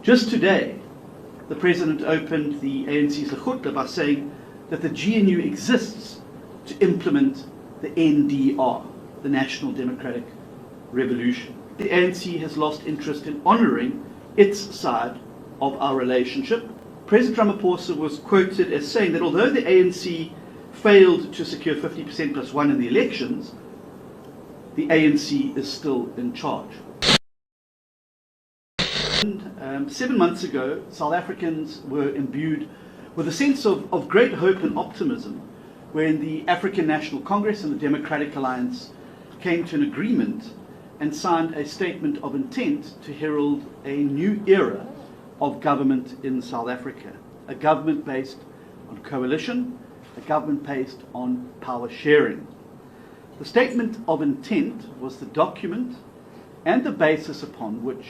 Just today, the President opened the ANC's Lekgotla by saying that the GNU exists to implement the NDR, the National Democratic Revolution. The ANC has lost interest in honouring its side of our relationship. President Ramaphosa was quoted as saying that although the ANC failed to secure 50% plus one in the elections, the ANC is still in charge. 7 months ago, South Africans were imbued with a sense of great hope and optimism when the African National Congress and the Democratic Alliance came to an agreement and signed a statement of intent to herald a new era of government in South Africa, a government based on coalition, a government based on power sharing. The statement of intent was the document and the basis upon which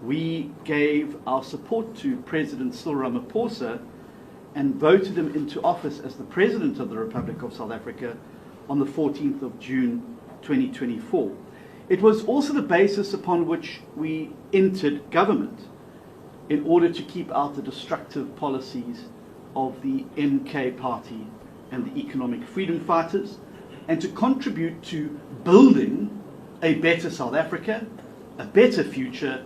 we gave our support to President Cyril Ramaphosa and voted him into office as the President of the Republic of South Africa on the 14th of June 2024. It was also the basis upon which we entered government in order to keep out the destructive policies of the MK Party and the economic freedom fighters, and to contribute to building a better South Africa, a better future,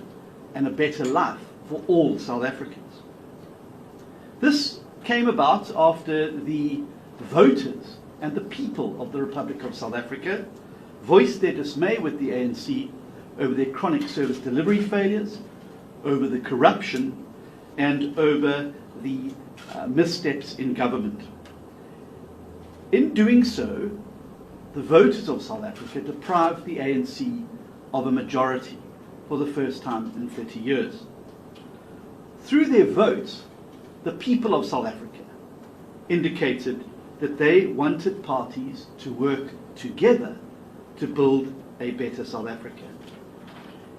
and a better life for all South Africans. This came about after the voters and the people of the Republic of South Africa voiced their dismay with the ANC over their chronic service delivery failures, over the corruption, and over the missteps in government. In doing so, the voters of South Africa deprived the ANC of a majority for the first time in 30 years. Through their votes, the people of South Africa indicated that they wanted parties to work together to build a better South Africa.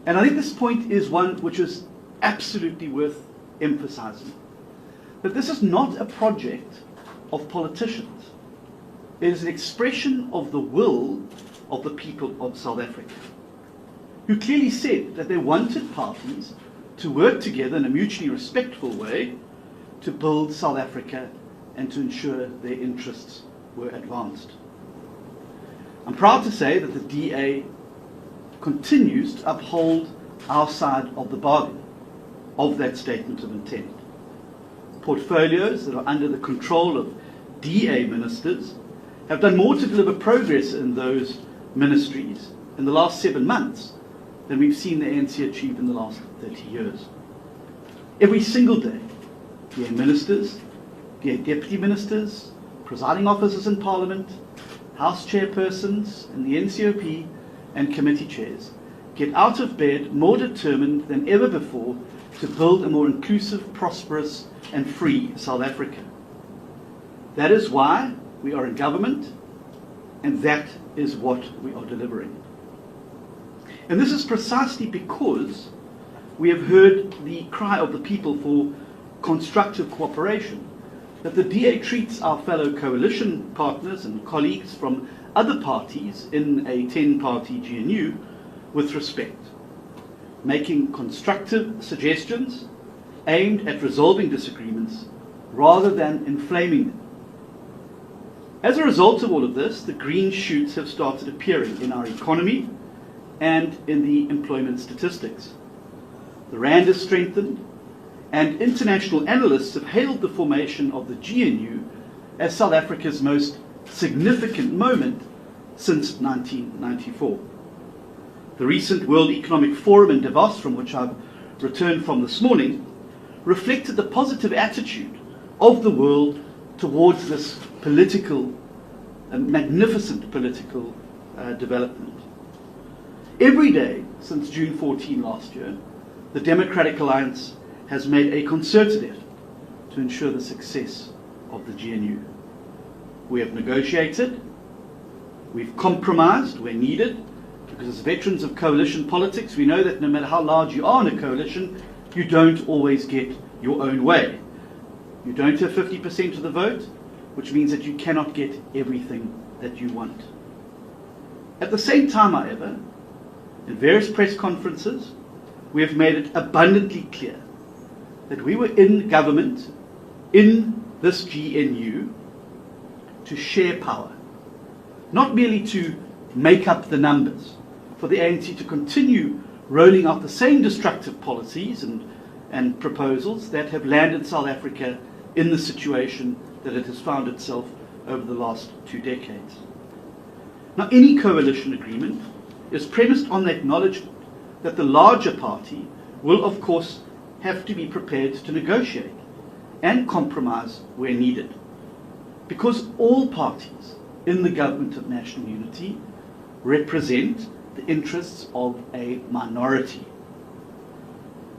And I think this point is one which is absolutely worth emphasizing. That this is not a project of politicians. It is an expression of the will of the people of South Africa, who clearly said that they wanted parties to work together in a mutually respectful way to build South Africa and to ensure their interests were advanced. I'm proud to say that the DA continues to uphold our side of the bargain of that statement of intent. Portfolios that are under the control of DA ministers have done more to deliver progress in those ministries in the last 7 months than we've seen the ANC achieve in the last 30 years. Every single day, DA ministers, DA deputy ministers, presiding officers in Parliament, House chairpersons in the NCOP and committee chairs get out of bed more determined than ever before to build a more inclusive, prosperous and free South Africa. That is why we are in government, and that is what we are delivering. And this is precisely because we have heard the cry of the people for constructive cooperation, that the DA treats our fellow coalition partners and colleagues from other parties in a 10-party GNU with respect, making constructive suggestions aimed at resolving disagreements rather than inflaming them. As a result of all of this, the green shoots have started appearing in our economy and in the employment statistics. The rand has strengthened, and international analysts have hailed the formation of the GNU as South Africa's most significant moment since 1994. The recent World Economic Forum in Davos, from which I've returned from this morning, reflected the positive attitude of the world towards this political, magnificent political development. Every day since June 14 last year, the Democratic Alliance has made a concerted effort to ensure the success of the GNU. We have negotiated, we've compromised where needed, because as veterans of coalition politics, we know that no matter how large you are in a coalition, you don't always get your own way. You don't have 50% of the vote, which means that you cannot get everything that you want. At the same time, however, in various press conferences, we have made it abundantly clear that we were in government, in this GNU, to share power, not merely to make up the numbers, for the ANC to continue rolling out the same destructive policies and proposals that have landed South Africa in the situation that it has found itself over the last 2 decades. Now, any coalition agreement is premised on the acknowledgement that the larger party will, of course, have to be prepared to negotiate and compromise where needed, because all parties in the government of national unity represent the interests of a minority.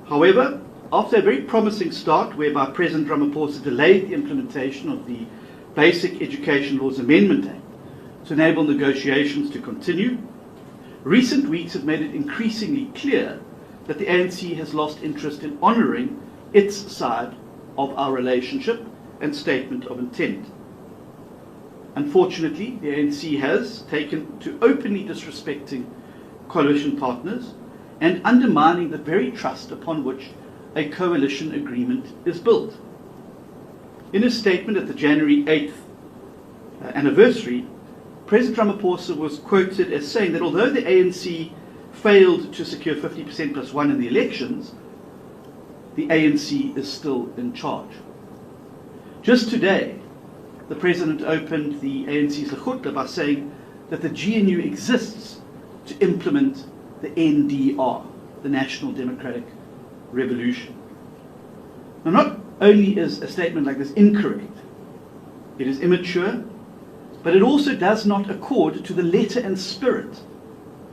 However, after a very promising start whereby President Ramaphosa delayed the implementation of the Basic Education Laws Amendment Act to enable negotiations to continue, recent weeks have made it increasingly clear that the ANC has lost interest in honouring its side of our relationship and statement of intent. Unfortunately, the ANC has taken to openly disrespecting coalition partners and undermining the very trust upon which a coalition agreement is built. In his statement at the January 8th anniversary, President Ramaphosa was quoted as saying that although the ANC failed to secure 50% plus 1 in the elections, the ANC is still in charge. Just today, the President opened the ANC's Lekgotla by saying that the GNU exists to implement the NDR, the National Democratic Revolution. Now, not only is a statement like this incorrect, it is immature, but it also does not accord to the letter and spirit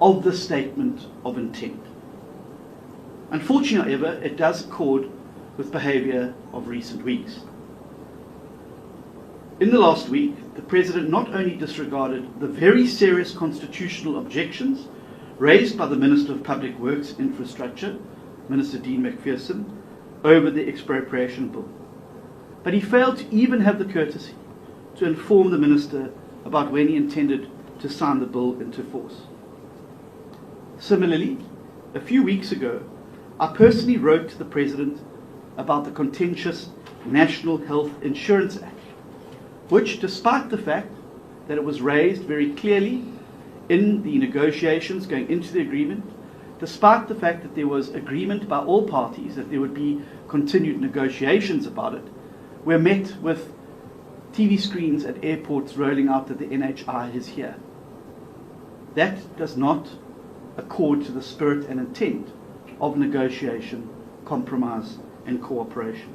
of the statement of intent. Unfortunately, however, it does accord with behaviour of recent weeks. In the last week, the President not only disregarded the very serious constitutional objections raised by the Minister of Public Works Infrastructure, Minister Dean McPherson, over the expropriation bill, but he failed to even have the courtesy to inform the Minister about when he intended to sign the bill into force. Similarly, a few weeks ago, I personally wrote to the President about the contentious National Health Insurance Act, which, despite the fact that it was raised very clearly in the negotiations going into the agreement, despite the fact that there was agreement by all parties that there would be continued negotiations about it, we're met with TV screens at airports rolling out that the NHI is here. That does not accord to the spirit and intent of negotiation, compromise, and cooperation.